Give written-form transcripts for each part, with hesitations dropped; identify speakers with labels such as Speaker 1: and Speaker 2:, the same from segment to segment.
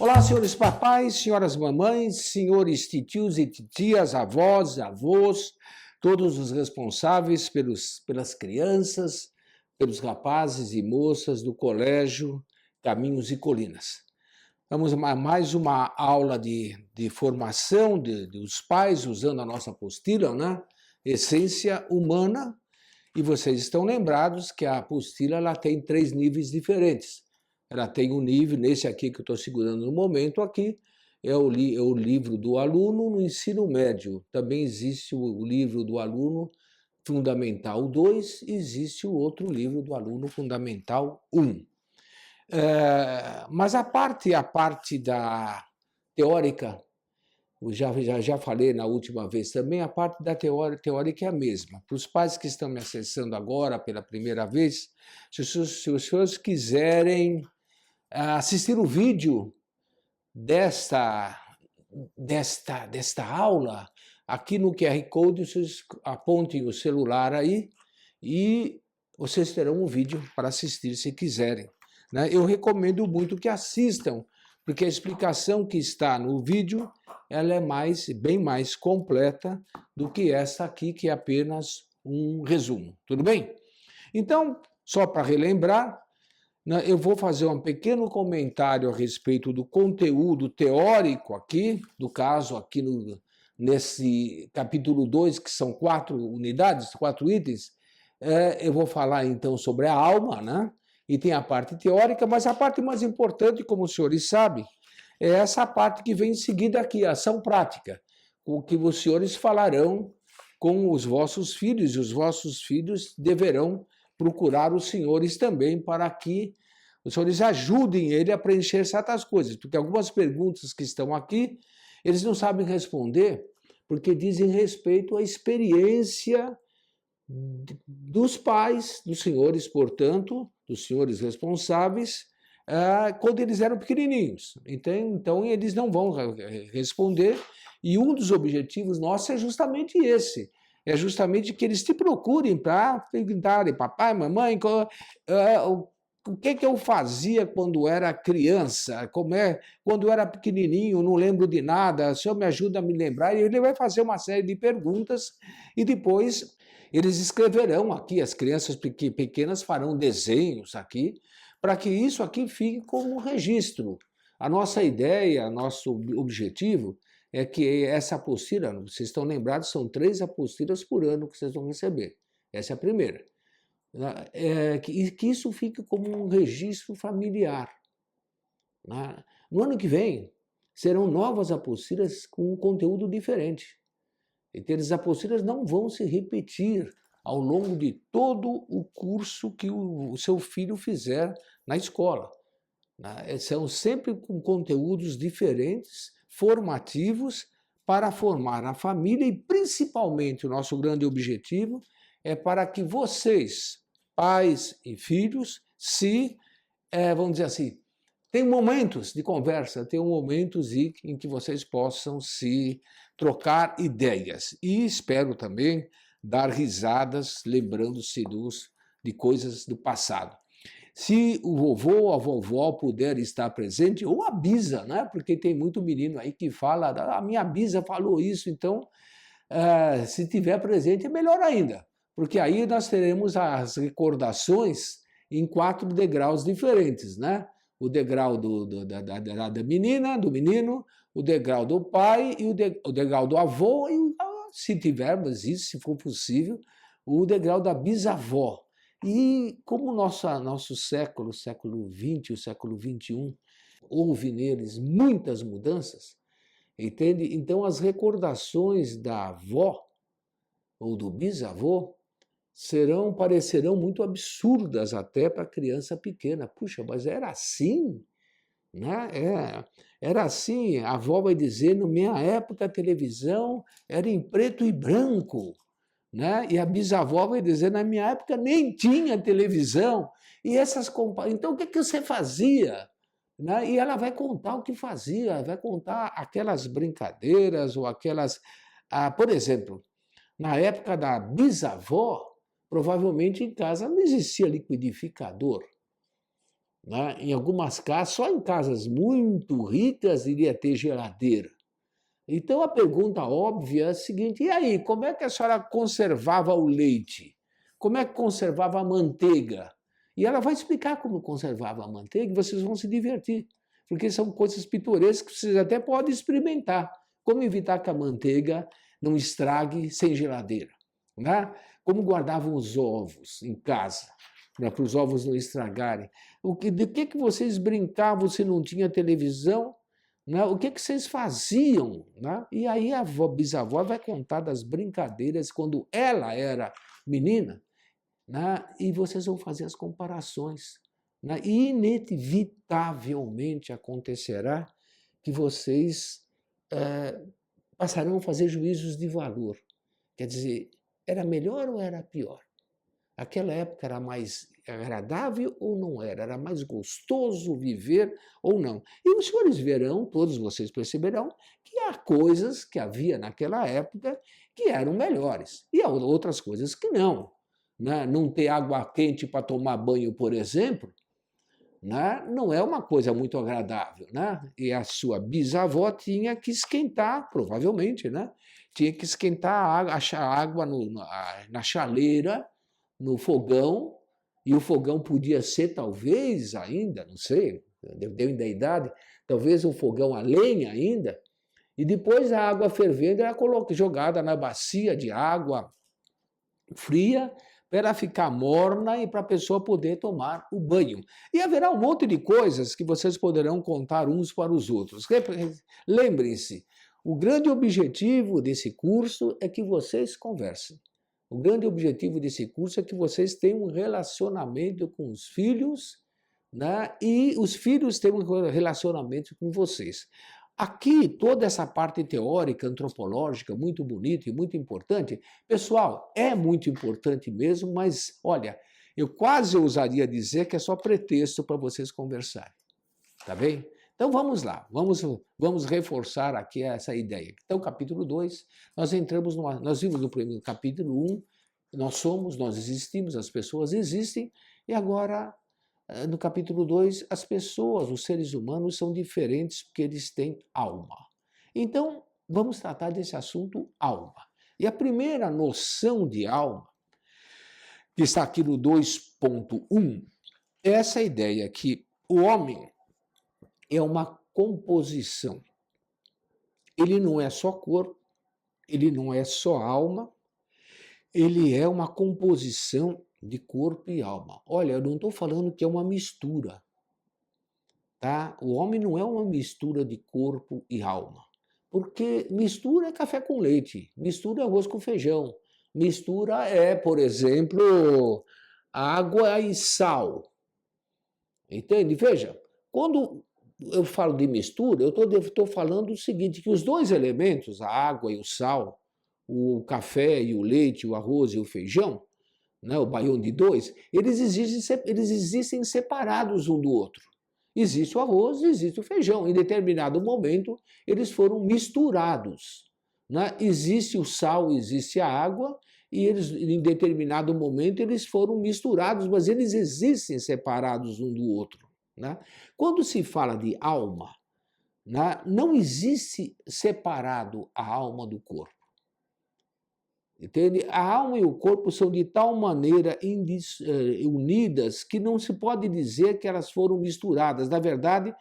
Speaker 1: Olá, senhores papais, senhoras mamães, senhores titios e titias, avós, avós, todos os responsáveis pelas crianças, pelos rapazes e moças do Colégio Caminhos e Colinas. Vamos a mais uma aula de formação dos pais, usando a nossa apostila, né? Essência Humana. E vocês estão lembrados que a apostila ela tem 3 níveis diferentes. Ela tem um nível, nesse aqui que eu estou segurando no momento aqui, é o livro do aluno no ensino médio. Também existe o livro do aluno fundamental 2, e existe o outro livro do aluno fundamental 1. Mas a parte da teórica, eu já falei na última vez também, a parte da teórica é a mesma. Para os pais que estão me acessando agora pela primeira vez, se os senhores quiserem assistir o vídeo desta aula, aqui no QR Code, vocês apontem o celular aí e vocês terão um vídeo para assistir se quiserem. Né? Eu recomendo muito que assistam, porque a explicação que está no vídeo ela é bem mais completa do que essa aqui, que é apenas um resumo. Tudo bem? Então, só para relembrar, eu vou fazer um pequeno comentário a respeito do conteúdo teórico aqui, do caso aqui nesse capítulo 2, que são 4 unidades, 4 itens. Eu vou falar então sobre a alma, né? E tem a parte teórica, mas a parte mais importante, como os senhores sabem, é essa parte que vem em seguida aqui, a ação prática, o que os senhores falarão com os vossos filhos, e os vossos filhos deverão procurar os senhores também para que os senhores ajudem ele a preencher certas coisas, porque algumas perguntas que estão aqui, eles não sabem responder, porque dizem respeito à experiência dos pais, dos senhores, portanto, dos senhores responsáveis, quando eles eram pequenininhos. Então, eles não vão responder, e um dos objetivos nossos é justamente esse. É justamente que eles te procurem para perguntarem, papai, mamãe, o que eu fazia quando era criança, quando eu era pequenininho, não lembro de nada, o senhor me ajuda a me lembrar, e ele vai fazer uma série de perguntas, e depois eles escreverão aqui, as crianças pequenas farão desenhos aqui, para que isso aqui fique como um registro. A nossa ideia, nosso objetivo é que essa apostila, vocês estão lembrados, são 3 apostilas por ano que vocês vão receber. Essa é a primeira. Que isso fique como um registro familiar. No ano que vem, serão novas apostilas com um conteúdo diferente. Então, as apostilas não vão se repetir ao longo de todo o curso que o seu filho fizer na escola. São sempre com conteúdos diferentes, formativos, para formar a família, e principalmente o nosso grande objetivo é para que vocês, pais e filhos, vamos dizer assim, tenham momentos de conversa, tenham momentos em que vocês possam se trocar ideias. E espero também dar risadas, lembrando-se de coisas do passado. Se o vovô ou a vovó puder estar presente, ou a bisa, né? Porque tem muito menino aí que fala, a minha bisa falou isso, então, se tiver presente é melhor ainda, porque aí nós teremos as recordações em 4 degraus diferentes, né? O degrau da menina, do menino, o degrau do pai, e o degrau do avô, e, se tivermos isso, se for possível, o degrau da bisavó. E como nosso século XX, o século XXI, houve neles muitas mudanças, entende? Então as recordações da avó ou do bisavô parecerão muito absurdas até para a criança pequena. Puxa, mas era assim? Né? Era assim, a avó vai dizer, na minha época a televisão era em preto e branco. Né? E a bisavó vai dizer, na minha época nem tinha televisão. E então o que você fazia? Né? E ela vai contar o que fazia, vai contar aquelas brincadeiras ou aquelas... por exemplo, na época da bisavó, provavelmente em casa não existia liquidificador. né? Em algumas casas, só em casas muito ricas iria ter geladeira. Então a pergunta óbvia é a seguinte: e aí, como é que a senhora conservava o leite? Como é que conservava a manteiga? E ela vai explicar como conservava a manteiga e vocês vão se divertir, porque são coisas pitorescas que vocês até podem experimentar. Como evitar que a manteiga não estrague sem geladeira, né? Como guardavam os ovos em casa, né, para os ovos não estragarem. De que vocês brincavam se não tinha televisão? Né? O que vocês faziam? Né? E aí a bisavó vai contar das brincadeiras quando ela era menina, né? E vocês vão fazer as comparações. Né? E inevitavelmente acontecerá que vocês passarão a fazer juízos de valor. Quer dizer, era melhor ou era pior? Aquela época era mais agradável ou não era? Era mais gostoso viver ou não? E os senhores verão, todos vocês perceberão, que há coisas que havia naquela época que eram melhores e há outras coisas que não. Né? Não ter água quente para tomar banho, por exemplo, né? Não é uma coisa muito agradável. Né? E a sua bisavó tinha que esquentar, provavelmente, né? Tinha que esquentar a água na chaleira, no fogão, e o fogão podia ser, talvez, ainda, não sei, dependendo da idade, talvez um fogão a lenha ainda, e depois a água fervendo era jogada na bacia de água fria, para ela ficar morna e para a pessoa poder tomar o banho. E haverá um monte de coisas que vocês poderão contar uns para os outros. Lembrem-se, o grande objetivo desse curso é que vocês conversem. O grande objetivo desse curso é que vocês tenham um relacionamento com os filhos, né? E os filhos tenham um relacionamento com vocês. Aqui, toda essa parte teórica, antropológica, muito bonita e muito importante, pessoal, é muito importante mesmo, mas, olha, eu quase ousaria dizer que é só pretexto para vocês conversarem, tá bem? Então vamos lá, vamos reforçar aqui essa ideia. Então, capítulo 2, nós vimos no primeiro capítulo 1, nós somos, nós existimos, as pessoas existem, e agora, no capítulo 2, as pessoas, os seres humanos, são diferentes porque eles têm alma. Então, vamos tratar desse assunto alma. E a primeira noção de alma, que está aqui no 2.1, é essa ideia que o homem é uma composição. Ele não é só corpo, ele não é só alma, ele é uma composição de corpo e alma. Olha, eu não estou falando que é uma mistura, tá? O homem não é uma mistura de corpo e alma, porque mistura é café com leite, mistura é arroz com feijão, mistura é, por exemplo, água e sal. Entende? Veja, quando eu falo de mistura, eu estou falando o seguinte, que os dois elementos, a água e o sal, o café e o leite, o arroz e o feijão, né, o baião de dois, eles existem separados um do outro. Existe o arroz e existe o feijão. Em determinado momento, eles foram misturados. Né? Existe o sal, existe a água, e eles, em determinado momento, eles foram misturados, mas eles existem separados um do outro. Né? Quando se fala de alma, né, não existe separado a alma do corpo. Entende? A alma e o corpo são de tal maneira unidas que não se pode dizer que elas foram misturadas. Na verdade,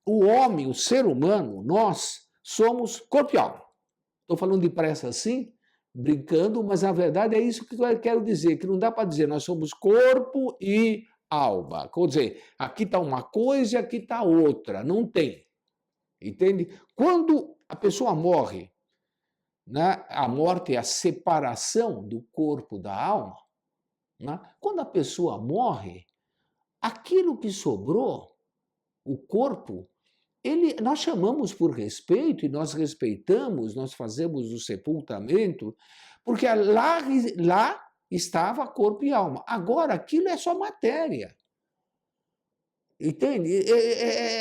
Speaker 1: o homem, o ser humano, nós somos corpo e alma. Estou falando depressa assim, brincando, mas na verdade é isso que eu quero dizer, que não dá para dizer nós somos corpo e alma. Quer dizer, aqui está uma coisa e aqui está outra. Não tem. Entende? Quando a pessoa morre, né, a morte é a separação do corpo da alma. Né? Quando a pessoa morre, aquilo que sobrou, o corpo, nós chamamos por respeito e nós respeitamos, nós fazemos o sepultamento, porque lá estava corpo e alma. Agora, aquilo é só matéria. Entende?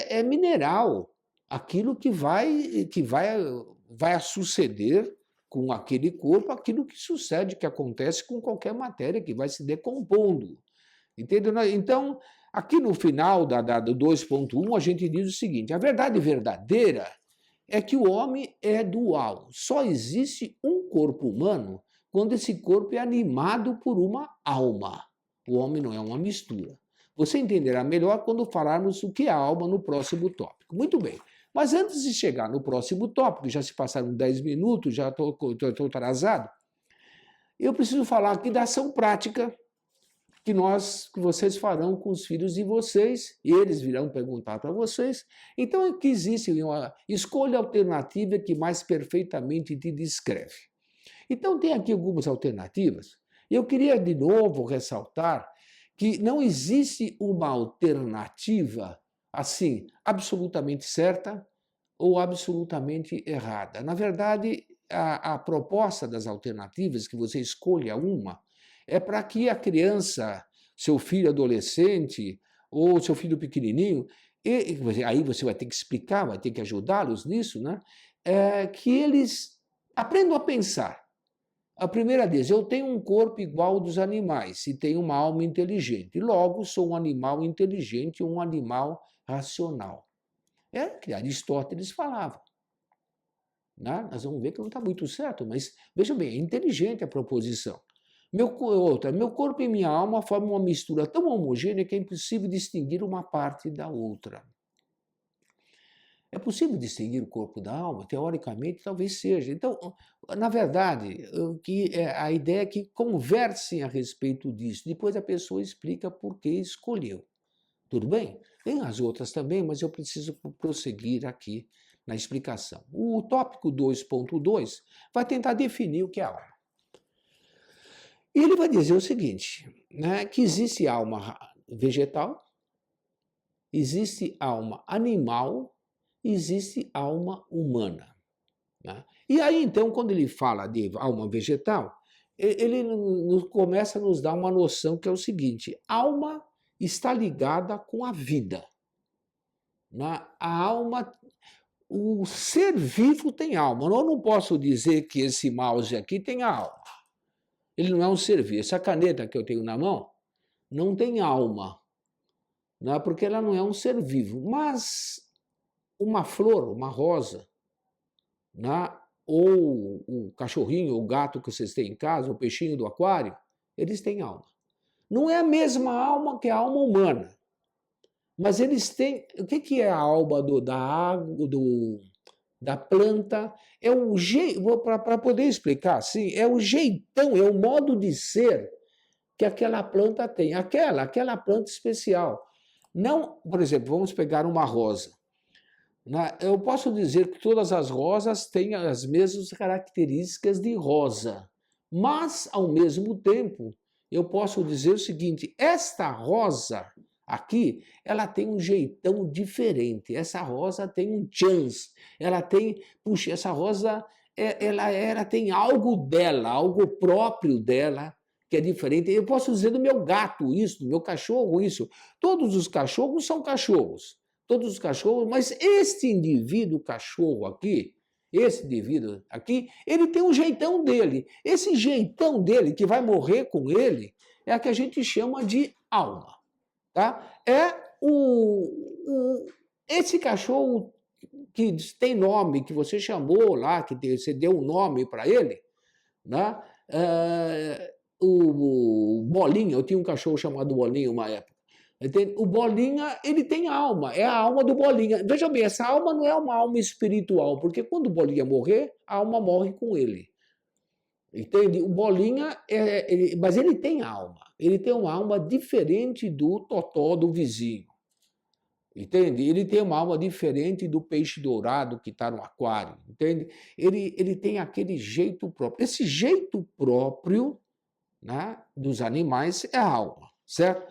Speaker 1: É mineral. Aquilo que vai suceder com aquele corpo, aquilo que sucede, que acontece com qualquer matéria que vai se decompondo. Entende? Então, Aqui no final do 2.1 a gente diz o seguinte, a verdade verdadeira é que o homem é dual. Só existe um corpo humano quando esse corpo é animado por uma alma. O homem não é uma mistura. Você entenderá melhor quando falarmos o que é alma no próximo tópico. Muito bem. Mas antes de chegar no próximo tópico, já se passaram 10 minutos, já estou atrasado, eu preciso falar aqui da ação prática que vocês farão com os filhos de vocês, e eles virão perguntar para vocês. Então, aqui existe uma escolha alternativa que mais perfeitamente te descreve. Então, tem aqui algumas alternativas. Eu queria, de novo, ressaltar que não existe uma alternativa, assim, absolutamente certa ou absolutamente errada. Na verdade, a proposta das alternativas, que você escolha uma, é para que a criança, seu filho adolescente ou seu filho pequenininho, aí você vai ter que explicar, vai ter que ajudá-los nisso, né? Que eles aprendam a pensar. A primeira deles, eu tenho um corpo igual ao dos animais e tenho uma alma inteligente. Logo, sou um animal inteligente, um animal racional. É o que Aristóteles falava. Né? Nós vamos ver que não está muito certo, mas veja bem, é inteligente a proposição. Meu corpo e minha alma formam uma mistura tão homogênea que é impossível distinguir uma parte da outra. É possível distinguir o corpo da alma? Teoricamente, talvez seja. Então, na verdade, a ideia é que conversem a respeito disso. Depois a pessoa explica por que escolheu. Tudo bem? Tem as outras também, mas eu preciso prosseguir aqui na explicação. O tópico 2.2 vai tentar definir o que é alma. E ele vai dizer o seguinte, né, que existe alma vegetal, existe alma animal, existe alma humana. Né? E aí, então, quando ele fala de alma vegetal, ele começa a nos dar uma noção que é o seguinte, alma está ligada com a vida. Né? A alma, o ser vivo tem alma. Eu não posso dizer que esse mouse aqui tem alma. Ele não é um ser vivo. Essa caneta que eu tenho na mão não tem alma, né? Porque ela não é um ser vivo. Mas uma flor, uma rosa, né? Ou o cachorrinho, o gato que vocês têm em casa, o peixinho do aquário, eles têm alma. Não é a mesma alma que a alma humana, mas eles têm... O que é a alma da água, da planta? É o jeito, para poder explicar assim, é o jeitão, é o modo de ser que aquela planta tem, aquela planta especial. Não, por exemplo, vamos pegar uma rosa. Eu posso dizer que todas as rosas têm as mesmas características de rosa, mas, ao mesmo tempo, eu posso dizer o seguinte, esta rosa aqui, ela tem um jeitão diferente, essa rosa tem um chance, ela tem, puxa, essa rosa, ela tem algo dela, algo próprio dela, que é diferente. Eu posso dizer do meu gato isso, do meu cachorro isso. Todos os cachorros são cachorros. Todos os cachorros, mas este indivíduo cachorro aqui, esse indivíduo aqui, ele tem um jeitão dele. Esse jeitão dele, que vai morrer com ele, é a que a gente chama de alma. Tá? Esse cachorro que tem nome, que você chamou lá, que você deu um nome para ele, né? O Bolinha, eu tinha um cachorro chamado Bolinha uma época. O Bolinha, ele tem alma, é a alma do Bolinha. Veja bem, essa alma não é uma alma espiritual, porque quando o Bolinha morrer, a alma morre com ele. Entende? O Bolinha, mas ele tem alma. Ele tem uma alma diferente do totó do vizinho. Entende? Ele tem uma alma diferente do peixe dourado que está no aquário. Entende? Ele tem aquele jeito próprio. Esse jeito próprio, né, dos animais é a alma, certo?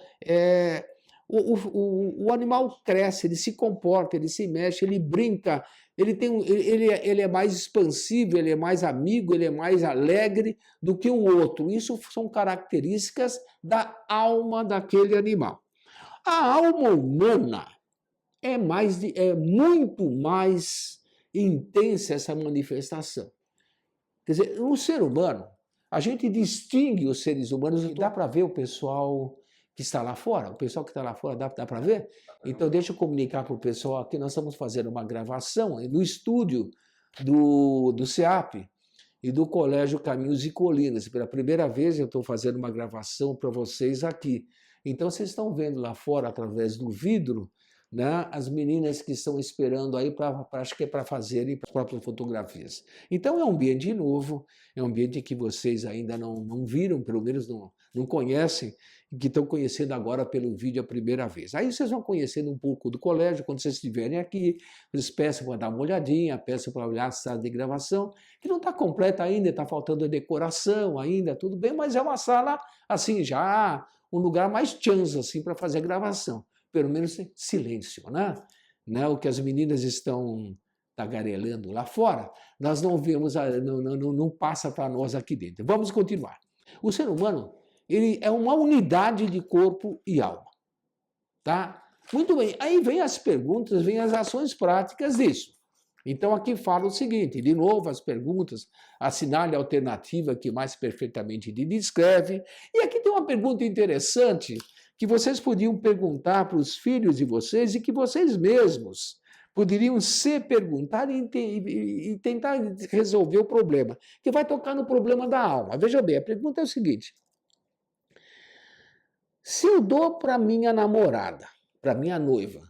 Speaker 1: O animal cresce, ele se comporta, ele se mexe, ele brinca, ele é mais expansivo, ele é mais amigo, ele é mais alegre do que o outro. Isso são características da alma daquele animal. A alma humana é muito mais intensa essa manifestação. Quer dizer, no ser humano, a gente distingue os seres humanos, e dá para ver o pessoal que está lá fora? O pessoal que está lá fora, dá para ver? Então, deixa eu comunicar para o pessoal aqui, nós estamos fazendo uma gravação no estúdio do SEAP e do Colégio Caminhos e Colinas. Pela primeira vez eu estou fazendo uma gravação para vocês aqui. Então, vocês estão vendo lá fora, através do vidro, né, as meninas que estão esperando aí, acho que é para fazerem as próprias fotografias. Então é um ambiente novo, é um ambiente que vocês ainda não viram, pelo menos não conhecem, e que estão conhecendo agora pelo vídeo a primeira vez. Aí vocês vão conhecendo um pouco do colégio, quando vocês estiverem aqui, eles peçam para dar uma olhadinha, peçam para olhar a sala de gravação, que não está completa ainda, está faltando a decoração ainda, tudo bem, mas é uma sala assim, já um lugar mais chance assim, para fazer a gravação. Pelo menos silêncio, né? O que as meninas estão tagarelando lá fora, nós não vemos, não passa para nós aqui dentro. Vamos continuar. O ser humano, ele é uma unidade de corpo e alma, tá? Muito bem, aí vem as perguntas, vem as ações práticas disso. Então aqui fala o seguinte, de novo as perguntas, assinale a alternativa que mais perfeitamente descreve. E aqui tem uma pergunta interessante, que vocês podiam perguntar para os filhos de vocês e que vocês mesmos poderiam se perguntar e tentar resolver o problema, que vai tocar no problema da alma. Veja bem, a pergunta é o seguinte: se eu dou para minha namorada, para minha noiva,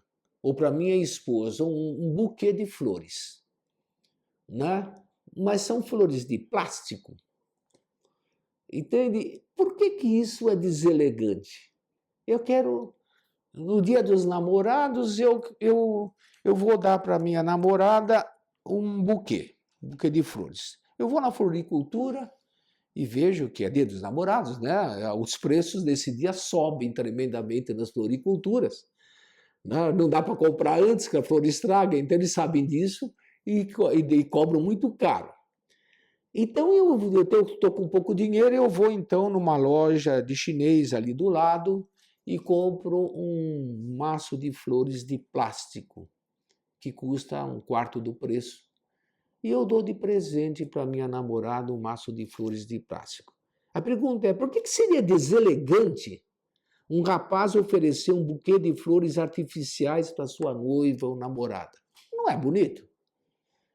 Speaker 1: ou para minha esposa um buquê de flores, né? Mas são flores de plástico, entende? Por que isso é deselegante? Eu quero, no dia dos namorados, eu vou dar para minha namorada um buquê de flores. Eu vou na floricultura e vejo que é dia dos namorados, né? Os preços desse dia sobem tremendamente nas floriculturas. Não dá para comprar antes, que a flor estraga, então eles sabem disso e cobram muito caro. Então eu estou com pouco dinheiro, eu vou então numa loja de chinês ali do lado e compro um maço de flores de plástico, que custa um quarto do preço. E eu dou de presente para minha namorada um maço de flores de plástico. A pergunta é, por que seria deselegante um rapaz oferecer um buquê de flores artificiais para sua noiva ou namorada? Não é bonito?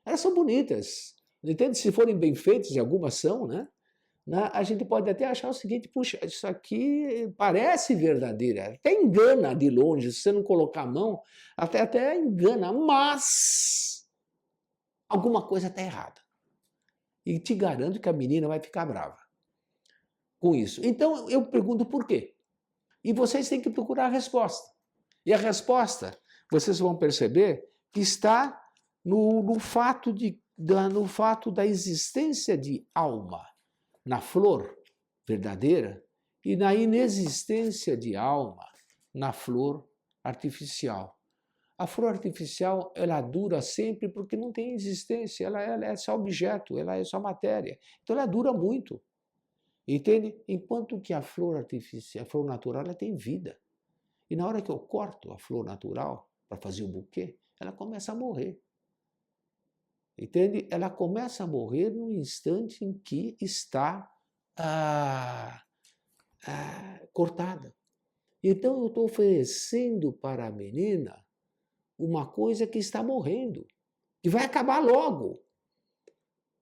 Speaker 1: Elas são bonitas, entende? Se forem bem feitas, e algumas são, né? A gente pode até achar o seguinte, puxa, isso aqui parece verdadeiro, até engana de longe, se você não colocar a mão, até engana, mas alguma coisa está errada. E te garanto que a menina vai ficar brava com isso. Então eu pergunto por quê? E vocês têm que procurar a resposta. E a resposta, vocês vão perceber, que está no fato da existência de alma na flor verdadeira e na inexistência de alma na flor artificial. A flor artificial, ela dura sempre porque não tem existência, ela é só objeto, ela é só matéria. Então ela dura muito, entende? Enquanto que a flor artificial, a flor natural, ela tem vida. E na hora que eu corto a flor natural para fazer o buquê, ela começa a morrer. Entende? Ela começa a morrer no instante em que está cortada. Então eu estou oferecendo para a menina uma coisa que está morrendo, que vai acabar logo.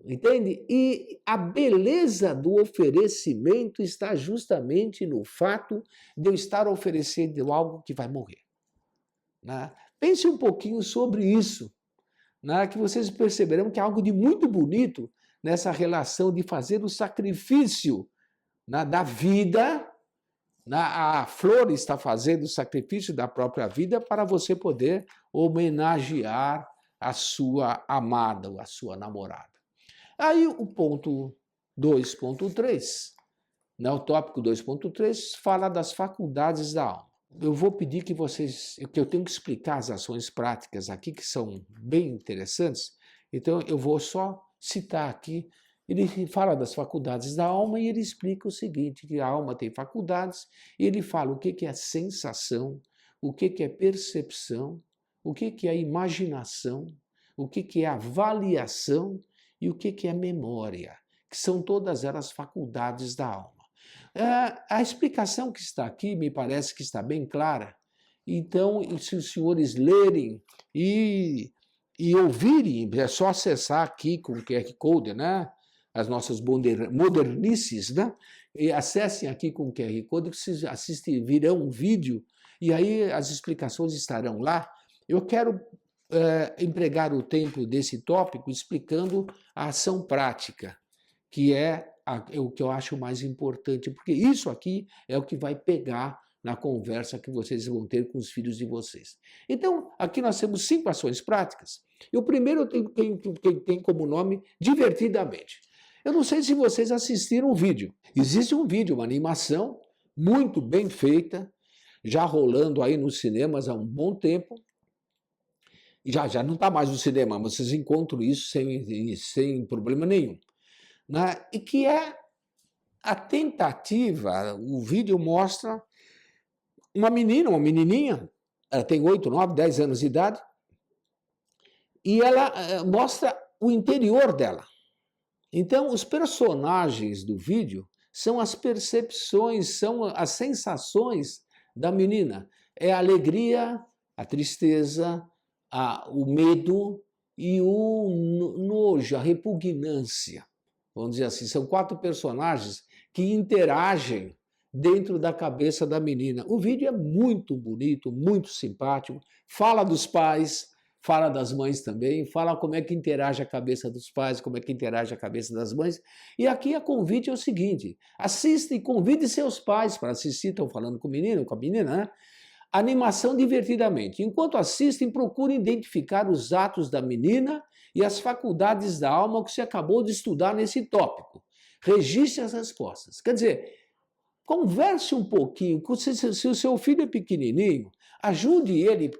Speaker 1: Entende? E a beleza do oferecimento está justamente no fato de eu estar oferecendo algo que vai morrer. Né? Pense um pouquinho sobre isso, né, que vocês perceberão que é algo de muito bonito nessa relação de fazer o sacrifício, né, da vida. A flor está fazendo o sacrifício da própria vida para você poder homenagear a sua amada, ou a sua namorada. Aí o ponto 2.3, né, o tópico 2.3, fala das faculdades da alma. Eu vou pedir que eu tenho que explicar as ações práticas aqui, que são bem interessantes, então eu vou só citar aqui. Ele fala das faculdades da alma e ele explica o seguinte, que a alma tem faculdades, e ele fala o que é sensação, o que é percepção, o que é imaginação, o que é avaliação e o que é memória, que são todas elas faculdades da alma. A explicação que está aqui me parece que está bem clara. Então, se os senhores lerem e ouvirem, é só acessar aqui com o QR Code, né? As nossas modernices, né? E acessem aqui com o QR Code, que vocês virão um vídeo, e aí as explicações estarão lá. Eu quero empregar o tempo desse tópico explicando a ação prática, que é o que eu acho mais importante, porque isso aqui é o que vai pegar na conversa que vocês vão ter com os filhos de vocês. Então, aqui nós temos 5 ações práticas. E o primeiro tem como nome Divertidamente. Eu não sei se vocês assistiram o vídeo. Existe um vídeo, uma animação muito bem feita, já rolando aí nos cinemas há um bom tempo. Já não está mais no cinema, mas vocês encontram isso sem problema nenhum. Né? E que é a tentativa, o vídeo mostra uma menininha, ela tem 8, 9, 10 anos de idade, e ela mostra o interior dela. Então, os personagens do vídeo são as percepções, são as sensações da menina. É a alegria, a tristeza, o medo e o nojo, a repugnância. Vamos dizer assim, são 4 personagens que interagem dentro da cabeça da menina. O vídeo é muito bonito, muito simpático, fala dos pais, fala das mães também, fala como é que interage a cabeça dos pais, como é que interage a cabeça das mães. E aqui a convite é o seguinte, assista e convide seus pais para assistir, estão falando com o menino, com a menina, né? Animação Divertidamente. Enquanto assistem, procurem identificar os atos da menina e as faculdades da alma que você acabou de estudar nesse tópico. Registre as respostas. Quer dizer, converse um pouquinho, se o seu filho é pequenininho, ajude ele,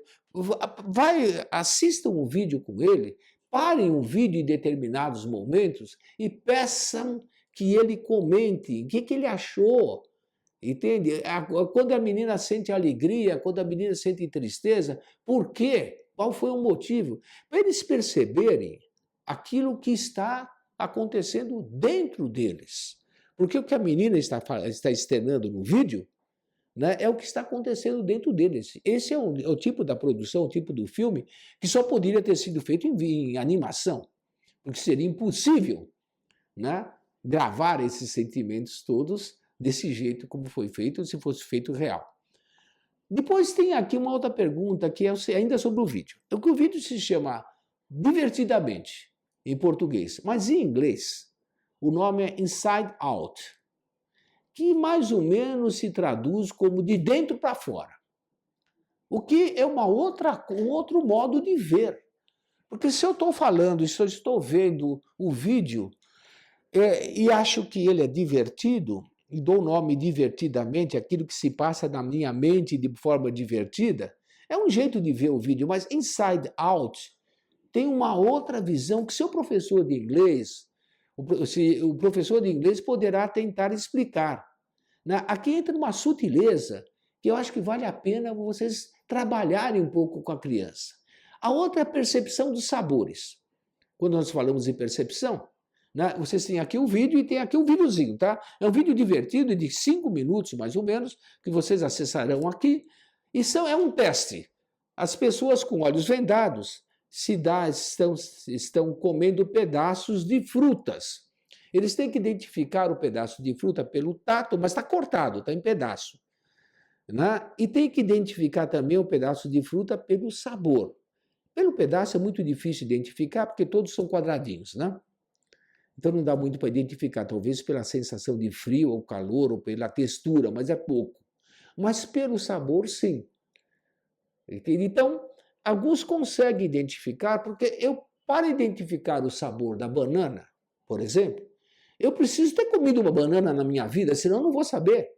Speaker 1: assistam um vídeo com ele, parem o vídeo em determinados momentos e peçam que ele comente o que ele achou. Entende? Quando a menina sente alegria, quando a menina sente tristeza, por quê? Qual foi o motivo? Para eles perceberem aquilo que está acontecendo dentro deles. Porque o que a menina está externando no vídeo, né, é o que está acontecendo dentro deles. Esse é o tipo da produção, o tipo do filme que só poderia ter sido feito em animação, porque seria impossível, né, gravar esses sentimentos todos desse jeito como foi feito, se fosse feito real. Depois tem aqui uma outra pergunta que é ainda sobre o vídeo. O vídeo se chama Divertidamente, em português, mas em inglês o nome é Inside Out, que mais ou menos se traduz como de dentro para fora. O que é um outro modo de ver. Porque se eu estou falando, se eu estou vendo o vídeo e acho que ele é divertido, e dou o nome divertidamente, aquilo que se passa na minha mente de forma divertida, é um jeito de ver o vídeo, mas Inside Out tem uma outra visão que seu professor de inglês, o professor de inglês poderá tentar explicar. Aqui entra uma sutileza que eu acho que vale a pena vocês trabalharem um pouco com a criança. A outra é a percepção dos sabores. Quando nós falamos em percepção, vocês têm aqui o vídeo e tem aqui o videozinho, tá? É um vídeo divertido de 5 minutos, mais ou menos, que vocês acessarão aqui. E é um teste. As pessoas com olhos vendados estão comendo pedaços de frutas. Eles têm que identificar o pedaço de fruta pelo tato, mas está cortado, está em pedaço. E tem que identificar também o pedaço de fruta pelo sabor. Pelo pedaço é muito difícil identificar, porque todos são quadradinhos, né? Então não dá muito para identificar, talvez pela sensação de frio ou calor, ou pela textura, mas é pouco. Mas pelo sabor, sim. Então, alguns conseguem identificar, porque para identificar o sabor da banana, por exemplo, eu preciso ter comido uma banana na minha vida, senão eu não vou saber.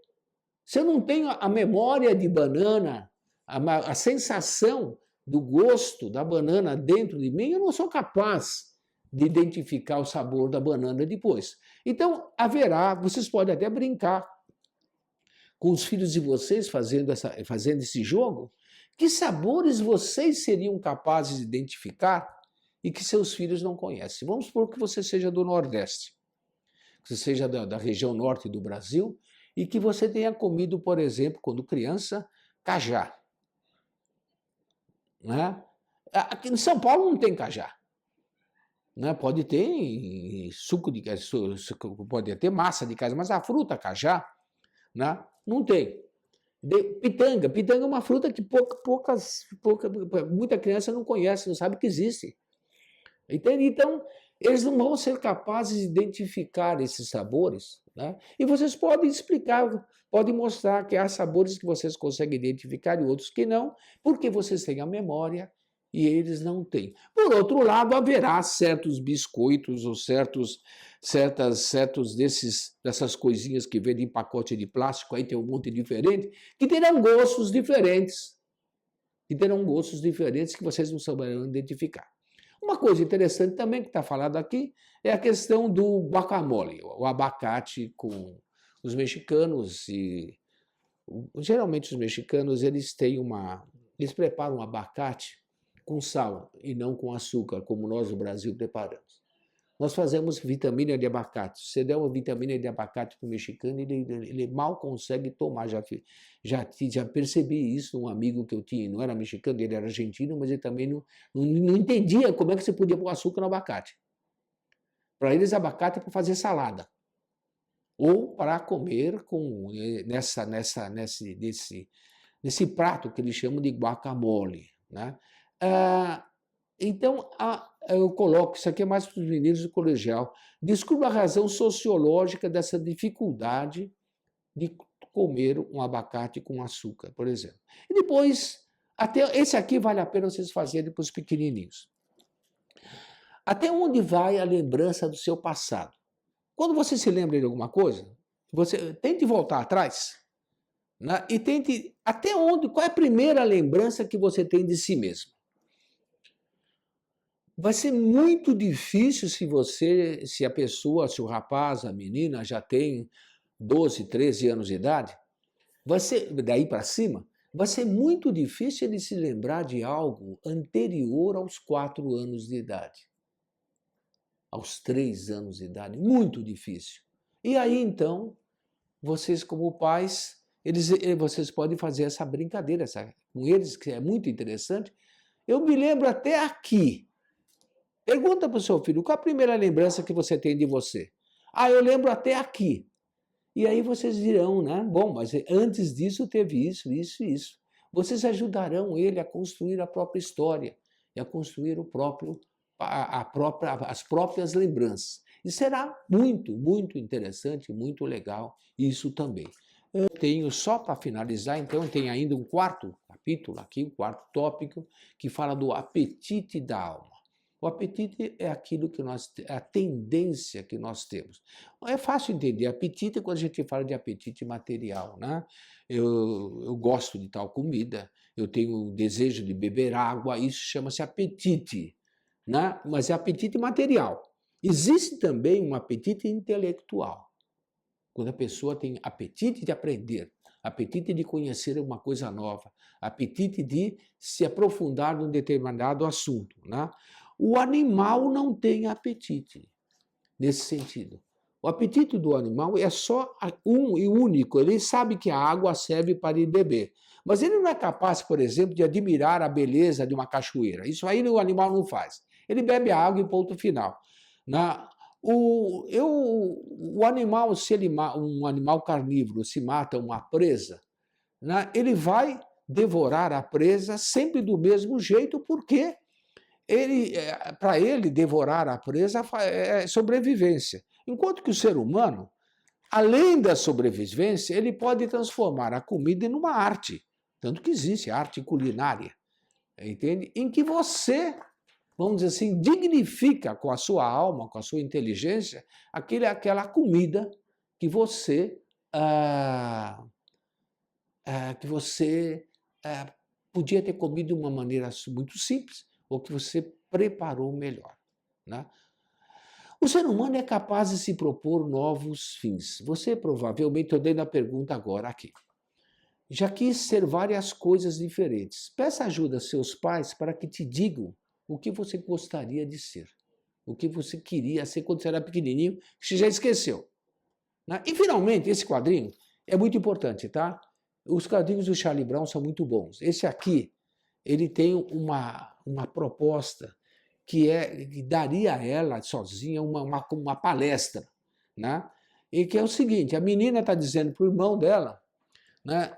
Speaker 1: Se eu não tenho a memória de banana, a sensação do gosto da banana dentro de mim, eu não sou capaz de identificar o sabor da banana depois. Então, vocês podem até brincar com os filhos de vocês fazendo esse jogo, que sabores vocês seriam capazes de identificar e que seus filhos não conhecem. Vamos supor que você seja do Nordeste, que você seja da região norte do Brasil, e que você tenha comido, por exemplo, quando criança, cajá. Né? Aqui em São Paulo não tem cajá. Né? Pode ter suco de cajá, pode ter massa de cajá, mas a fruta cajá, né? Não tem. Pitanga. Pitanga é uma fruta que muita criança não conhece, não sabe que existe. Entende? Então, eles não vão ser capazes de identificar esses sabores. Né? E vocês podem explicar, podem mostrar que há sabores que vocês conseguem identificar e outros que não, porque vocês têm a memória e eles não têm. Por outro lado, haverá certos biscoitos ou certos dessas coisinhas que vendem em pacote de plástico, aí tem um monte diferente, que terão gostos diferentes. Que vocês não saberão identificar. Uma coisa interessante também que está falado aqui é a questão do guacamole, o abacate com os mexicanos. Geralmente os mexicanos eles preparam um abacate com sal e não com açúcar, como nós no Brasil preparamos. Nós fazemos vitamina de abacate. Se você der uma vitamina de abacate para o mexicano, ele mal consegue tomar. Já percebi isso, um amigo que eu tinha, não era mexicano, ele era argentino, mas ele também não entendia como é que você podia pôr açúcar no abacate. Para eles, abacate é para fazer salada. Ou para comer nesse prato que eles chamam de guacamole. Né? Então, eu coloco, isso aqui é mais para os meninos do colegial, descubra a razão sociológica dessa dificuldade de comer um abacate com açúcar, por exemplo. E depois, até esse aqui vale a pena vocês fazerem para os pequenininhos. Até onde vai a lembrança do seu passado? Quando você se lembra de alguma coisa, você tente voltar atrás, né, e tente até onde, qual é a primeira lembrança que você tem de si mesmo. Vai ser muito difícil se a pessoa, se o rapaz, a menina já tem 12, 13 anos de idade, vai ser, daí para cima, vai ser muito difícil ele se lembrar de algo anterior aos 4 anos de idade. Aos 3 anos de idade, muito difícil. E aí, então, vocês como pais, vocês podem fazer essa brincadeira com eles, que é muito interessante. Eu me lembro até aqui. Pergunta para o seu filho, qual a primeira lembrança que você tem de você? Eu lembro até aqui. E aí vocês dirão, né? Bom, mas antes disso teve isso, isso e isso. Vocês ajudarão ele a construir a própria história e a construir as próprias lembranças. E será muito, muito interessante, muito legal isso também. Eu tenho, só para finalizar, então, tem ainda um quarto capítulo aqui, um quarto tópico, que fala do apetite da alma. O apetite é aquilo que é a tendência que nós temos. É fácil entender apetite quando a gente fala de apetite material, né? Eu gosto de tal comida, eu tenho o desejo de beber água, isso chama-se apetite, né? Mas é apetite material. Existe também um apetite intelectual, quando a pessoa tem apetite de aprender, apetite de conhecer uma coisa nova, apetite de se aprofundar num determinado assunto, né? O animal não tem apetite nesse sentido. O apetite do animal é só um e único. Ele sabe que a água serve para ele beber. Mas ele não é capaz, por exemplo, de admirar a beleza de uma cachoeira. Isso aí o animal não faz. Ele bebe a água e ponto final. O animal, um animal carnívoro se mata uma presa, né, ele vai devorar a presa sempre do mesmo jeito, porque para ele devorar a presa é sobrevivência. Enquanto que o ser humano, além da sobrevivência, ele pode transformar a comida em uma arte. Tanto que existe arte culinária, entende? Em que você, vamos dizer assim, dignifica com a sua alma, com a sua inteligência, aquela comida que você podia ter comido de uma maneira muito simples, ou que você preparou melhor. Né? O ser humano é capaz de se propor novos fins. Você provavelmente, estou dando a pergunta agora aqui, já quis ser várias coisas diferentes. Peça ajuda aos seus pais para que te digam o que você gostaria de ser, o que você queria ser quando você era pequenininho, que você já esqueceu. Né? E, finalmente, esse quadrinho, É muito importante, tá? Os quadrinhos do Charlie Brown são muito bons. Esse aqui, ele tem uma proposta que daria a ela sozinha uma palestra, né? E que é o seguinte, a menina está dizendo para o irmão dela, né,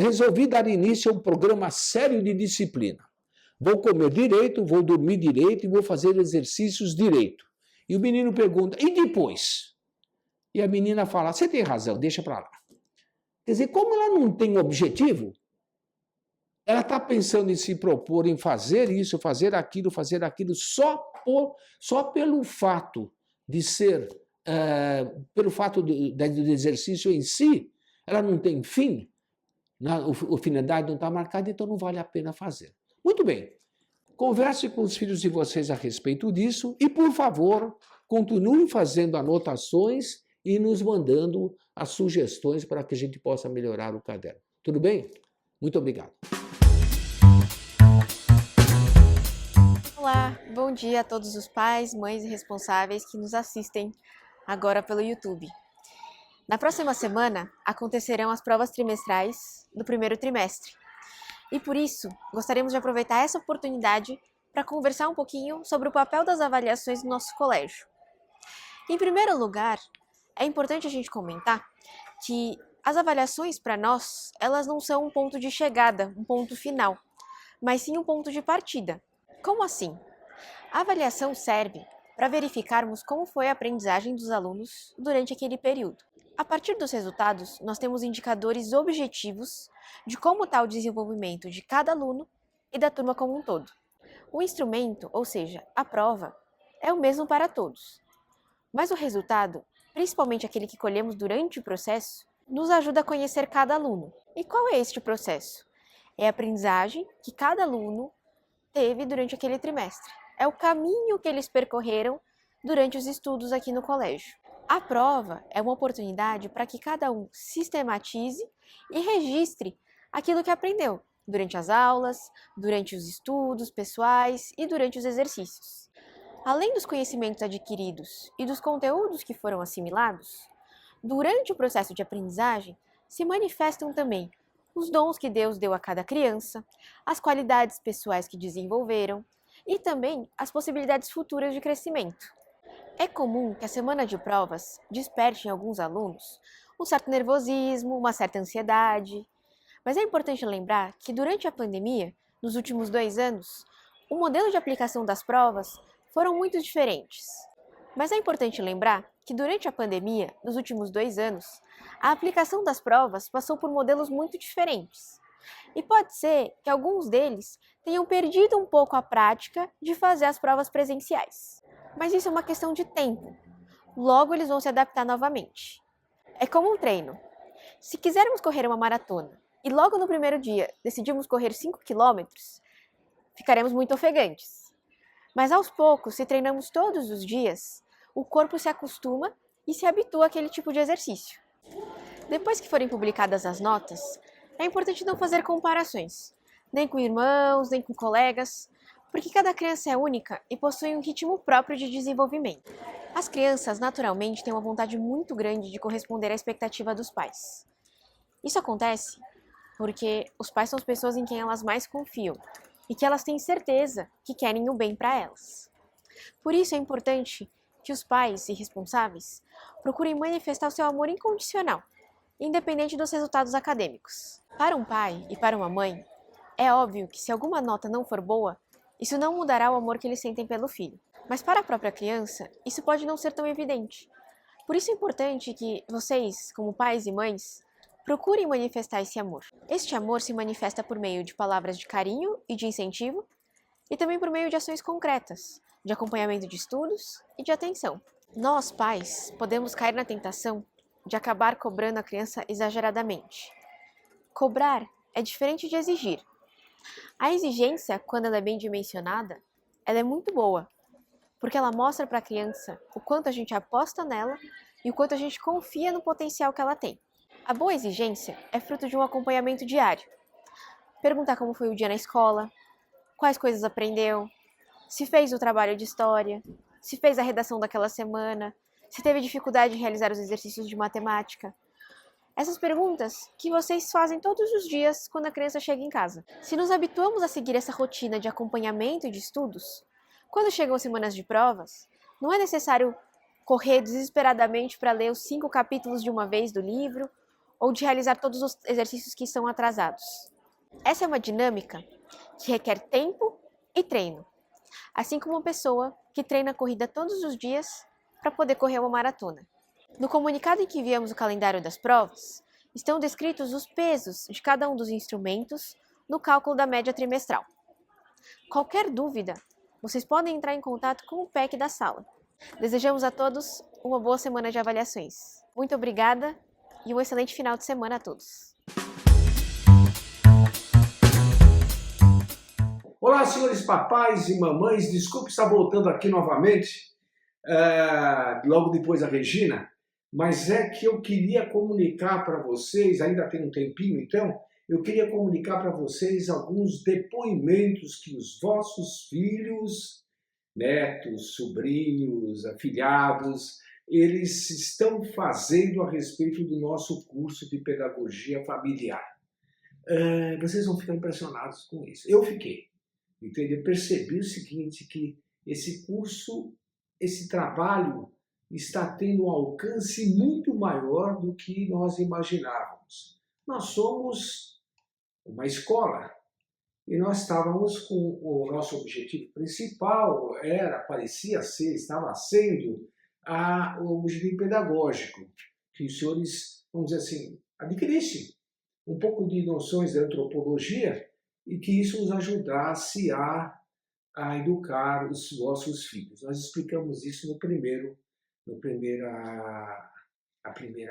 Speaker 1: resolvi dar início a um programa sério de disciplina. Vou comer direito, vou dormir direito e vou fazer exercícios direito. E o menino pergunta, e depois? E a menina fala, você tem razão, deixa para lá. Quer dizer, como ela não tem objetivo, ela está pensando em se propor em fazer isso, fazer aquilo, só pelo fato de ser, pelo fato do exercício em si, ela não tem fim, a finalidade não está marcada, então não vale a pena fazer. Muito bem, converse com os filhos de vocês a respeito disso e, por favor, continuem fazendo anotações e nos mandando as sugestões para que a gente possa melhorar o caderno. Tudo bem? Muito obrigado.
Speaker 2: Olá, bom dia a todos os pais, mães e responsáveis que nos assistem agora pelo YouTube. Na próxima semana acontecerão as provas trimestrais do primeiro trimestre. E por isso, gostaríamos de aproveitar essa oportunidade para conversar um pouquinho sobre o papel das avaliações no nosso colégio. Em primeiro lugar, é importante a gente comentar que as avaliações para nós, elas não são um ponto de chegada, um ponto final, mas sim um ponto de partida. Como assim? A avaliação serve para verificarmos como foi a aprendizagem dos alunos durante aquele período. A partir dos resultados, nós temos indicadores objetivos de como está o desenvolvimento de cada aluno e da turma como um todo. O instrumento, ou seja, a prova, é o mesmo para todos. Mas o resultado, principalmente aquele que colhemos durante o processo, nos ajuda a conhecer cada aluno. E qual é este processo? É a aprendizagem que cada aluno teve durante aquele trimestre. É o caminho que eles percorreram durante os estudos aqui no colégio. A prova é uma oportunidade para que cada um sistematize e registre aquilo que aprendeu durante as aulas, durante os estudos pessoais e durante os exercícios. Além dos conhecimentos adquiridos e dos conteúdos que foram assimilados, durante o processo de aprendizagem se manifestam também os dons que Deus deu a cada criança, as qualidades pessoais que desenvolveram e também as possibilidades futuras de crescimento. É comum que a semana de provas desperte em alguns alunos um certo nervosismo, uma certa ansiedade, mas é importante lembrar que durante a pandemia, nos últimos 2 anos, o modelo de aplicação das provas foram muito diferentes. Mas é importante lembrar que durante a pandemia, nos últimos 2 anos, a aplicação das provas passou por modelos muito diferentes. E pode ser que alguns deles tenham perdido um pouco a prática de fazer as provas presenciais. Mas isso é uma questão de tempo. Logo eles vão se adaptar novamente. É como um treino. Se quisermos correr uma maratona e logo no primeiro dia decidimos correr 5 quilômetros, ficaremos muito ofegantes. Mas aos poucos, se treinamos todos os dias, o corpo se acostuma e se habitua àquele tipo de exercício. Depois que forem publicadas as notas, é importante não fazer comparações, nem com irmãos, nem com colegas, porque cada criança é única e possui um ritmo próprio de desenvolvimento. As crianças, naturalmente, têm uma vontade muito grande de corresponder à expectativa dos pais. Isso acontece porque os pais são as pessoas em quem elas mais confiam e que elas têm certeza que querem o bem para elas. Por isso é importante que os pais e responsáveis procurem manifestar o seu amor incondicional, independente dos resultados acadêmicos. Para um pai e para uma mãe, é óbvio que se alguma nota não for boa, isso não mudará o amor que eles sentem pelo filho. Mas para a própria criança, isso pode não ser tão evidente. Por isso é importante que vocês, como pais e mães, procurem manifestar esse amor. Este amor se manifesta por meio de palavras de carinho e de incentivo, e também por meio de ações concretas, de acompanhamento de estudos e de atenção. Nós, pais, podemos cair na tentação de acabar cobrando a criança exageradamente. Cobrar é diferente de exigir. A exigência, quando ela é bem dimensionada, ela é muito boa, porque ela mostra para a criança o quanto a gente aposta nela e o quanto a gente confia no potencial que ela tem. A boa exigência é fruto de um acompanhamento diário. Perguntar como foi o dia na escola, quais coisas aprendeu, se fez o trabalho de história, se fez a redação daquela semana, se teve dificuldade em realizar os exercícios de matemática. Essas perguntas que vocês fazem todos os dias quando a criança chega em casa. Se nos habituamos a seguir essa rotina de acompanhamento e de estudos, quando chegam as semanas de provas, não é necessário correr desesperadamente para ler os 5 capítulos de uma vez do livro ou de realizar todos os exercícios que estão atrasados. Essa é uma dinâmica que requer tempo e treino, assim como uma pessoa que treina a corrida todos os dias para poder correr uma maratona. No comunicado em que enviamos o calendário das provas, estão descritos os pesos de cada um dos instrumentos no cálculo da média trimestral. Qualquer dúvida, vocês podem entrar em contato com o PEC da sala. Desejamos a todos uma boa semana de avaliações. Muito obrigada e um excelente final de semana a todos.
Speaker 1: Olá, senhores papais e mamães, desculpe estar voltando aqui novamente, logo depois da Regina, mas é que eu queria comunicar para vocês, ainda tem um tempinho então, eu queria comunicar para vocês alguns depoimentos que os vossos filhos, netos, sobrinhos, afilhados, eles estão fazendo a respeito do nosso curso de pedagogia familiar. Vocês vão ficar impressionados com isso. Eu fiquei. Entendeu? Eu percebi o seguinte, que esse curso, esse trabalho está tendo um alcance muito maior do que nós imaginávamos. Nós somos uma escola e nós estávamos com o nosso objetivo principal, parecia ser, estava sendo o objetivo pedagógico, que os senhores, vamos dizer assim, adquirissem um pouco de noções de antropologia e que isso nos ajudasse a educar os nossos filhos. Nós explicamos isso a primeira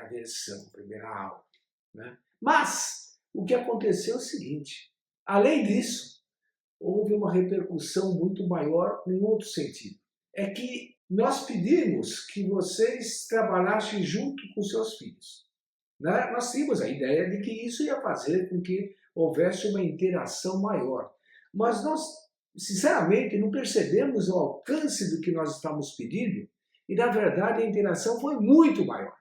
Speaker 1: versão, primeira aula, né? Mas o que aconteceu é o seguinte, além disso, houve uma repercussão muito maior em outro sentido. É que nós pedimos que vocês trabalhassem junto com seus filhos, né? Nós tínhamos a ideia de que isso ia fazer com que houvesse uma interação maior. Mas nós, sinceramente, não percebemos o alcance do que nós estamos pedindo e, na verdade, a interação foi muito maior.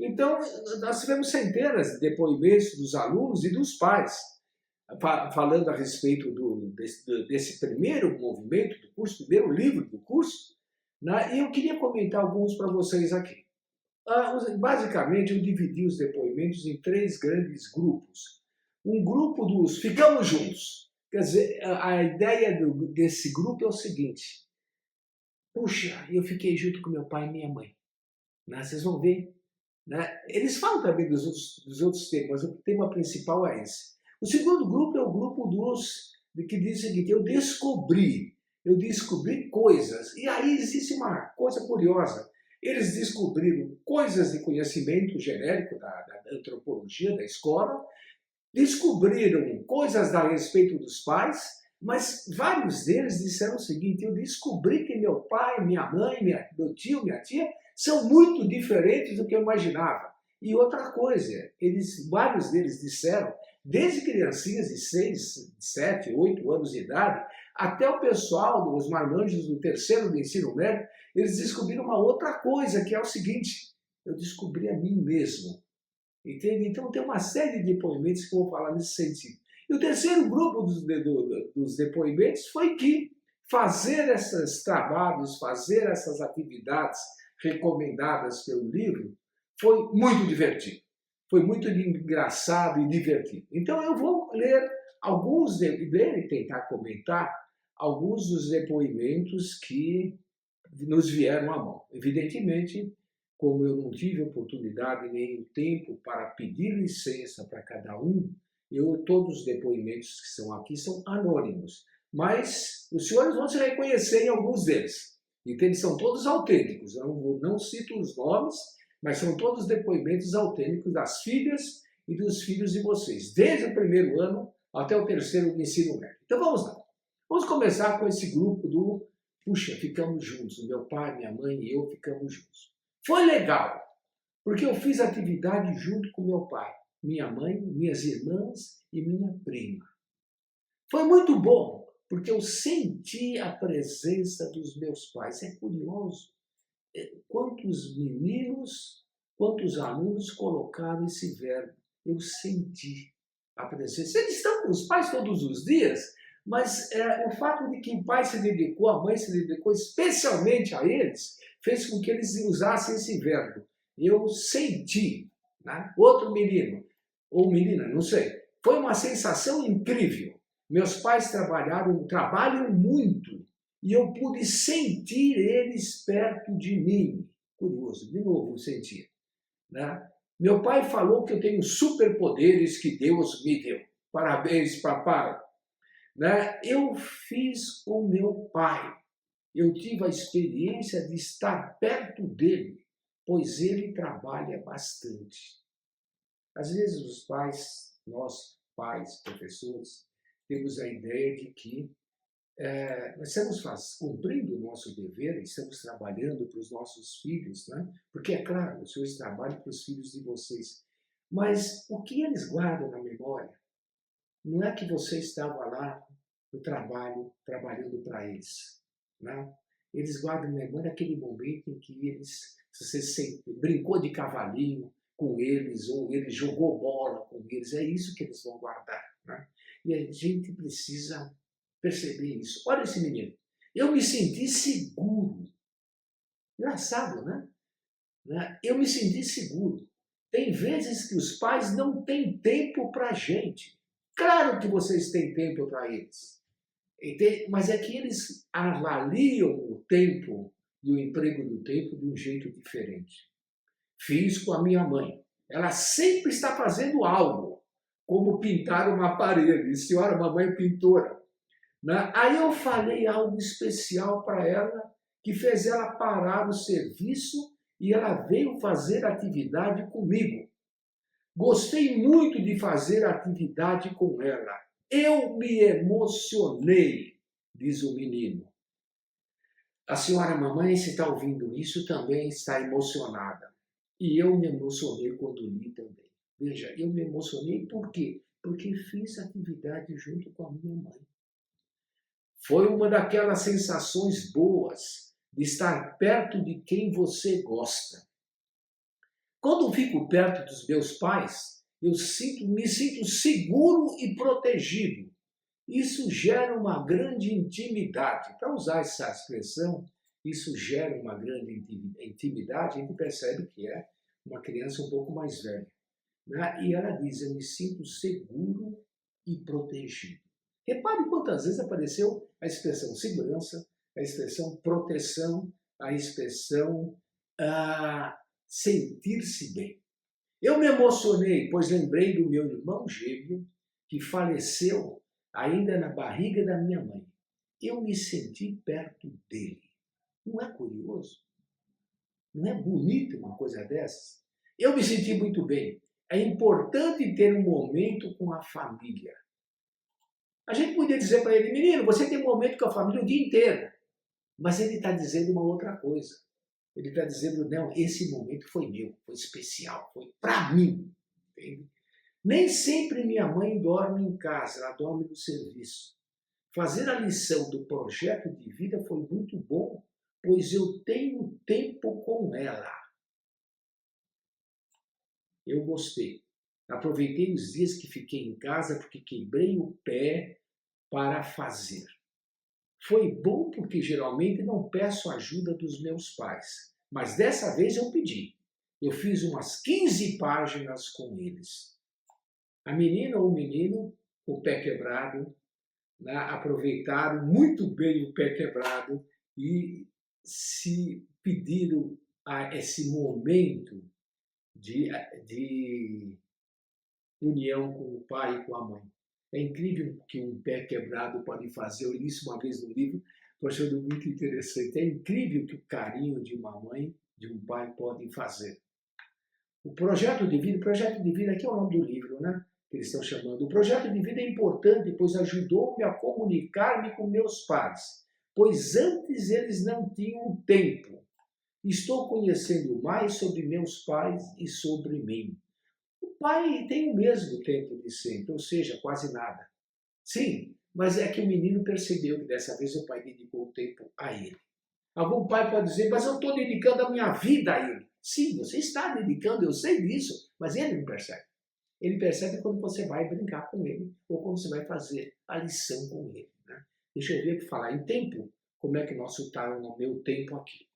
Speaker 1: Então, nós tivemos centenas de depoimentos dos alunos e dos pais falando a respeito desse primeiro movimento do curso, primeiro livro do curso, né? E eu queria comentar alguns para vocês aqui. Basicamente, eu dividi os depoimentos em 3 grandes grupos. Um grupo dos ficamos juntos. Quer dizer, a ideia desse grupo é o seguinte. Puxa, eu fiquei junto com meu pai e minha mãe. Né? Vocês vão ver. Né? Eles falam também dos outros temas, mas o tema principal é esse. O segundo grupo é o grupo que diz o seguinte, eu descobri coisas. E aí existe uma coisa curiosa. Eles descobriram coisas de conhecimento genérico da antropologia, da escola, descobriram coisas a respeito dos pais, mas vários deles disseram o seguinte, eu descobri que meu pai, minha mãe, meu tio, minha tia, são muito diferentes do que eu imaginava. E outra coisa, vários deles disseram, desde criancinhas de 6, 7, 8 anos de idade, até o pessoal dos marmanjos do terceiro do ensino médio, eles descobriram uma outra coisa, que é o seguinte, eu descobri a mim mesmo. Entende? Então tem uma série de depoimentos que eu vou falar nesse sentido. E o terceiro grupo dos depoimentos foi que fazer esses trabalhos, fazer essas atividades recomendadas pelo livro, foi muito divertido. Foi muito engraçado e divertido. Então eu vou ler e tentar comentar alguns dos depoimentos que nos vieram à mão. Evidentemente, como eu não tive oportunidade nem o tempo para pedir licença para cada um, todos os depoimentos que são aqui são anônimos. Mas os senhores vão se reconhecer em alguns deles. Então, eles são todos autênticos. Eu não cito os nomes, mas são todos depoimentos autênticos das filhas e dos filhos de vocês, desde o primeiro ano até o terceiro do ensino médio. Então vamos lá. Vamos começar com esse grupo puxa, ficamos juntos, meu pai, minha mãe e eu ficamos juntos. Foi legal, porque eu fiz atividade junto com meu pai, minha mãe, minhas irmãs e minha prima. Foi muito bom, porque eu senti a presença dos meus pais. É curioso quantos meninos quando os alunos colocaram esse verbo. Eu senti a presença. Eles estão com os pais todos os dias, mas o fato de que o pai se dedicou, a mãe se dedicou especialmente a eles, fez com que eles usassem esse verbo. Eu senti, né? Outro menino, ou menina, não sei. Foi uma sensação incrível. Meus pais trabalham muito, e eu pude sentir eles perto de mim. Curioso, de novo eu senti. Né? Meu pai falou que eu tenho superpoderes que Deus me deu. Parabéns, papai. Né? Eu fiz com meu pai. Eu tive a experiência de estar perto dele, pois ele trabalha bastante. Às vezes os pais, nós pais, professores, temos a ideia de que nós estamos cumprindo o nosso dever, estamos trabalhando para os nossos filhos, né? Porque, é claro, os senhores trabalham para os filhos de vocês. Mas o que eles guardam na memória não é que você estava lá no trabalho, trabalhando para eles. Né? Eles guardam na memória aquele momento em que você sempre brincou de cavalinho com eles, ou ele jogou bola com eles. É isso que eles vão guardar. Né? E a gente precisa perceber isso. Olha esse menino. Eu me senti seguro. Engraçado, né? Eu me senti seguro. Tem vezes que os pais não têm tempo para a gente. Claro que vocês têm tempo para eles. Mas é que eles avaliam o tempo e o emprego do tempo de um jeito diferente. Fiz com a minha mãe. Ela sempre está fazendo algo, como pintar uma parede. Senhora, mamãe pintora. Aí eu falei algo especial para ela, que fez ela parar o serviço e ela veio fazer atividade comigo. Gostei muito de fazer atividade com ela. Eu me emocionei, diz o menino. A senhora mamãe, se está ouvindo isso, também está emocionada. E eu me emocionei quando li também. Veja, eu me emocionei por quê? Porque fiz atividade junto com a minha mãe. Foi uma daquelas sensações boas de estar perto de quem você gosta. Quando fico perto dos meus pais, me sinto seguro e protegido. Isso gera uma grande intimidade. Para usar essa expressão, isso gera uma grande intimidade, a gente percebe que é uma criança um pouco mais velha. Né? E ela diz, eu me sinto seguro e protegido. Repare quantas vezes apareceu a expressão segurança, a expressão proteção, a expressão sentir-se bem. Eu me emocionei, pois lembrei do meu irmão gêmeo, que faleceu ainda na barriga da minha mãe. Eu me senti perto dele. Não é curioso? Não é bonito uma coisa dessas? Eu me senti muito bem. É importante ter um momento com a família. A gente podia dizer para ele, menino, você tem um momento com a família o dia inteiro. Mas ele está dizendo uma outra coisa. Ele está dizendo, não, esse momento foi meu, foi especial, foi para mim. Entende? Nem sempre minha mãe dorme em casa, ela dorme no serviço. Fazer a lição do projeto de vida foi muito bom, pois eu tenho tempo com ela. Eu gostei. Aproveitei os dias que fiquei em casa porque quebrei o pé para fazer. Foi bom porque geralmente não peço ajuda dos meus pais, mas dessa vez eu pedi. Eu fiz umas 15 páginas com eles. A menina ou o menino, o pé quebrado, né, aproveitaram muito bem o pé quebrado e se pediram a esse momento de união com o pai e com a mãe. É incrível o que um pé quebrado pode fazer. Eu li isso uma vez no livro, estou achando muito interessante. É incrível o que o carinho de uma mãe, de um pai pode fazer. O projeto de vida aqui é o nome do livro, né? Que eles estão chamando. O projeto de vida é importante, pois ajudou-me a comunicar-me com meus pais, pois antes eles não tinham tempo. Estou conhecendo mais sobre meus pais e sobre mim. O pai tem o mesmo tempo de sempre, ou seja, quase nada. Sim, mas é que o menino percebeu que dessa vez o pai dedicou o tempo a ele. Algum pai pode dizer, mas eu estou dedicando a minha vida a ele. Sim, você está dedicando, eu sei disso, mas ele não percebe. Ele percebe quando você vai brincar com ele ou quando você vai fazer a lição com ele. Né? Deixa eu ver para falar em tempo, como é que nós está no meu tempo aqui.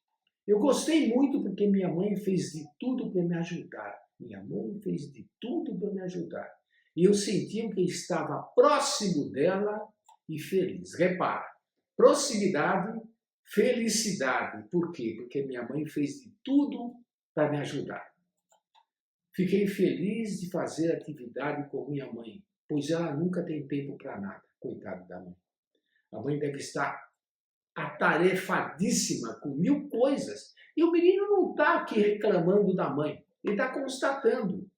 Speaker 1: Eu gostei muito porque minha mãe fez de tudo para me ajudar. Minha mãe fez de tudo para me ajudar. E eu sentia que estava próximo dela e feliz. Repara, proximidade, felicidade. Por quê? Porque minha mãe fez de tudo para me ajudar. Fiquei feliz de fazer atividade com minha mãe, pois ela nunca tem tempo para nada. Coitada da mãe. A mãe deve estar atarefadíssima com 1000 coisas. E o menino não está aqui reclamando da mãe. Ele está constatando.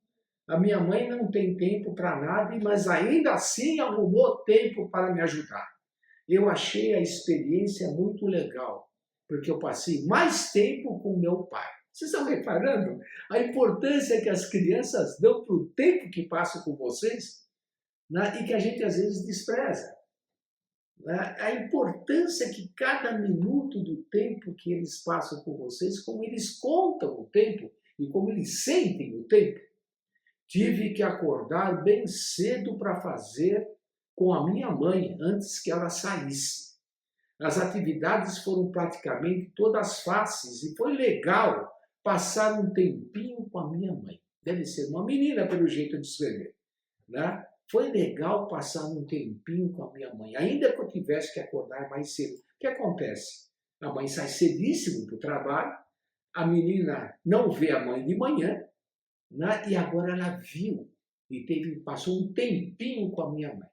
Speaker 1: A minha mãe não tem tempo para nada, mas ainda assim arrumou tempo para me ajudar. Eu achei a experiência muito legal, porque eu passei mais tempo com meu pai. Vocês estão reparando a importância que as crianças dão para o tempo que passam com vocês, né? E que a gente às vezes despreza. A importância que cada minuto do tempo que eles passam com vocês, como eles contam o tempo e como eles sentem o tempo. Tive que acordar bem cedo para fazer com a minha mãe antes que ela saísse. As atividades foram praticamente todas fáceis e foi legal passar um tempinho com a minha mãe. Deve ser uma menina pelo jeito de escrever, né? Foi legal passar um tempinho com a minha mãe, ainda que eu tivesse que acordar mais cedo. O que acontece? A mãe sai cedíssimo para o trabalho, a menina não vê a mãe de manhã, né? E agora ela viu e passou um tempinho com a minha mãe.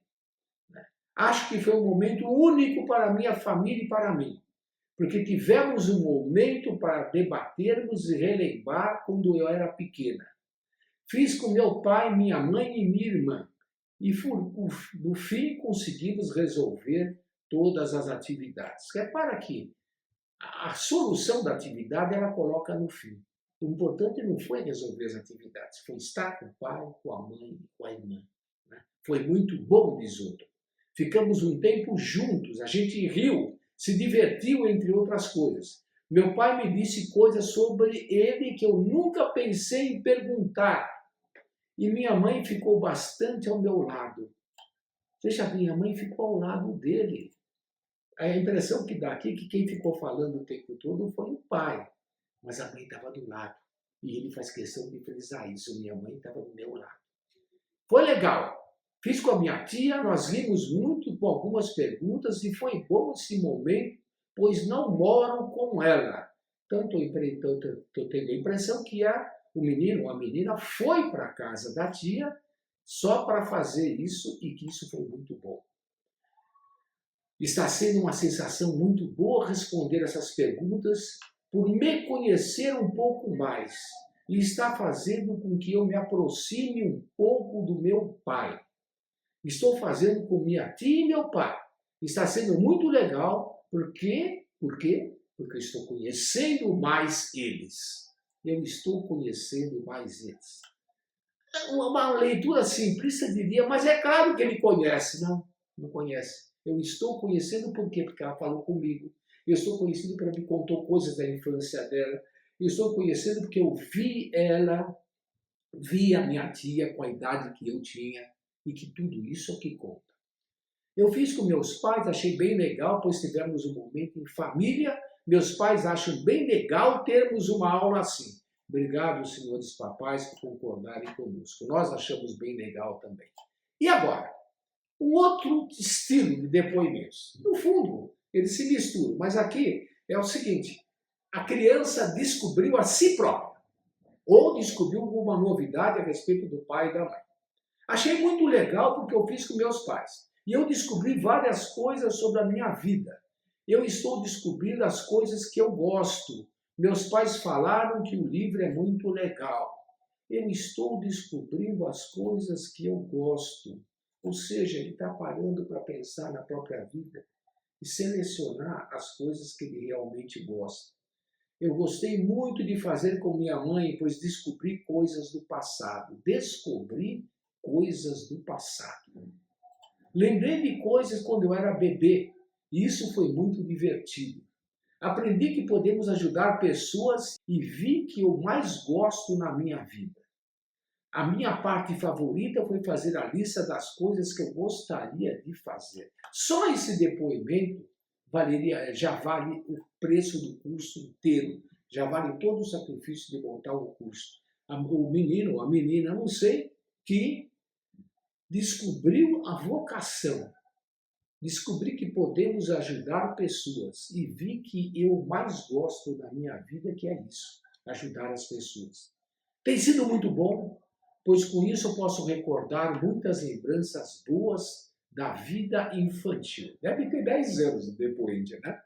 Speaker 1: Né? Acho que foi um momento único para a minha família e para mim, porque tivemos um momento para debatermos e relembrar quando eu era pequena. Fiz com meu pai, minha mãe e minha irmã. E no fim conseguimos resolver todas as atividades. Repara que a solução da atividade ela coloca no fim. O importante não foi resolver as atividades, foi estar com o pai, com a mãe e com a irmã. Né? Foi muito bom, diz outro. Ficamos um tempo juntos, a gente riu, se divertiu, entre outras coisas. Meu pai me disse coisas sobre ele que eu nunca pensei em perguntar. E minha mãe ficou bastante ao meu lado. Veja, minha mãe ficou ao lado dele. A impressão que dá aqui é que quem ficou falando o tempo todo foi o pai. Mas a mãe estava do lado. E ele faz questão de frisar isso. Minha mãe estava do meu lado. Foi legal. Fiz com a minha tia, nós rimos muito com algumas perguntas e foi bom esse momento, pois não moro com ela. Tanto eu tenho a impressão que o menino ou a menina foi para a casa da tia só para fazer isso e que isso foi muito bom. Está sendo uma sensação muito boa responder essas perguntas por me conhecer um pouco mais e está fazendo com que eu me aproxime um pouco do meu pai. Estou fazendo com minha tia e meu pai. Está sendo muito legal porque estou conhecendo mais eles. Eu estou conhecendo mais eles. Uma leitura simplista diria, mas é claro que ele conhece. Não, não conhece. Eu estou conhecendo por quê? Porque ela falou comigo. Eu estou conhecendo porque ela me contou coisas da infância dela. Eu estou conhecendo porque eu vi ela, vi a minha tia com a idade que eu tinha e que tudo isso é o que conta. Eu fiz com meus pais, achei bem legal, pois tivemos um momento em família. Meus pais acham bem legal termos uma aula assim. Obrigado, senhores papais, por concordarem conosco. Nós achamos bem legal também. E agora? Um outro estilo de depoimentos. No fundo, eles se misturam, mas aqui é o seguinte: a criança descobriu a si própria, ou descobriu alguma novidade a respeito do pai e da mãe. Achei muito legal porque eu fiz com meus pais. E eu descobri várias coisas sobre a minha vida. Eu estou descobrindo as coisas que eu gosto. Meus pais falaram que o livro é muito legal. Eu estou descobrindo as coisas que eu gosto. Ou seja, ele está parando para pensar na própria vida e selecionar as coisas que ele realmente gosta. Eu gostei muito de fazer com minha mãe, pois descobri coisas do passado. Descobri coisas do passado. Lembrei de coisas quando eu era bebê, e isso foi muito divertido. Aprendi que podemos ajudar pessoas e vi que eu mais gosto na minha vida. A minha parte favorita foi fazer a lista das coisas que eu gostaria de fazer. Só esse depoimento já vale o preço do curso inteiro, já vale todo o sacrifício de montar o curso. O menino, a menina, não sei, que descobriu a vocação, descobri que podemos ajudar pessoas e vi que eu mais gosto da minha vida, que é isso, ajudar as pessoas. Tem sido muito bom, pois com isso eu posso recordar muitas lembranças boas da vida infantil. Deve ter 10 anos o depoente, né?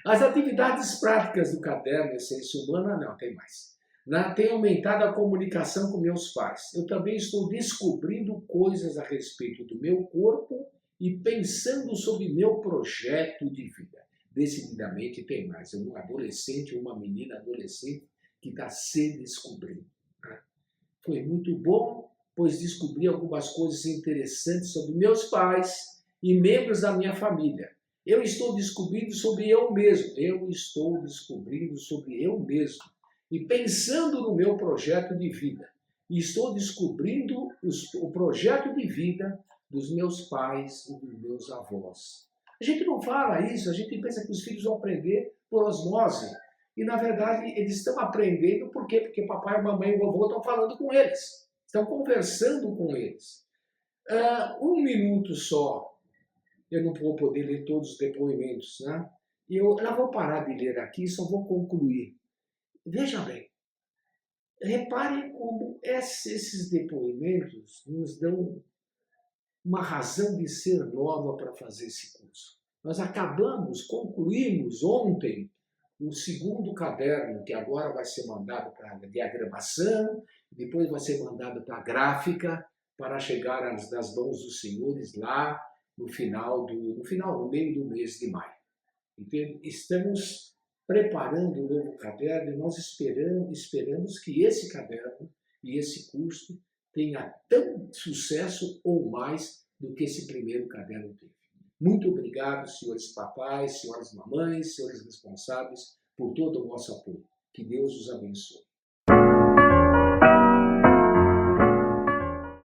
Speaker 1: As atividades práticas do caderno Essência Humana, não, tem mais. Tem aumentado a comunicação com meus pais. Eu também estou descobrindo coisas a respeito do meu corpo e pensando sobre meu projeto de vida. Decididamente tem mais. Um adolescente, uma menina adolescente que está se descobrindo. Foi muito bom, pois descobri algumas coisas interessantes sobre meus pais e membros da minha família. Eu estou descobrindo sobre eu mesmo. Eu estou descobrindo sobre eu mesmo. E pensando no meu projeto de vida. E estou descobrindo o projeto de vida dos meus pais e dos meus avós. A gente não fala isso, a gente pensa que os filhos vão aprender por osmose. E, na verdade, eles estão aprendendo por quê? Porque papai, a mamãe e o vovô estão falando com eles. Estão conversando com eles. Um minuto só. Eu não vou poder ler todos os depoimentos, né? Eu não vou parar de ler aqui, só vou concluir. Veja bem, reparem como esses depoimentos nos dão uma razão de ser nova para fazer esse curso. Nós concluímos ontem o segundo caderno, que agora vai ser mandado para a diagramação, depois vai ser mandado para a gráfica, para chegar nas mãos dos senhores lá no meio do mês de maio. Entende? Estamos preparando um novo caderno e nós esperamos que esse caderno e esse curso tenha tão sucesso ou mais do que esse primeiro caderno teve. Muito obrigado, senhores papais, senhoras mamães, senhores responsáveis, por todo o vosso apoio. Que Deus os abençoe.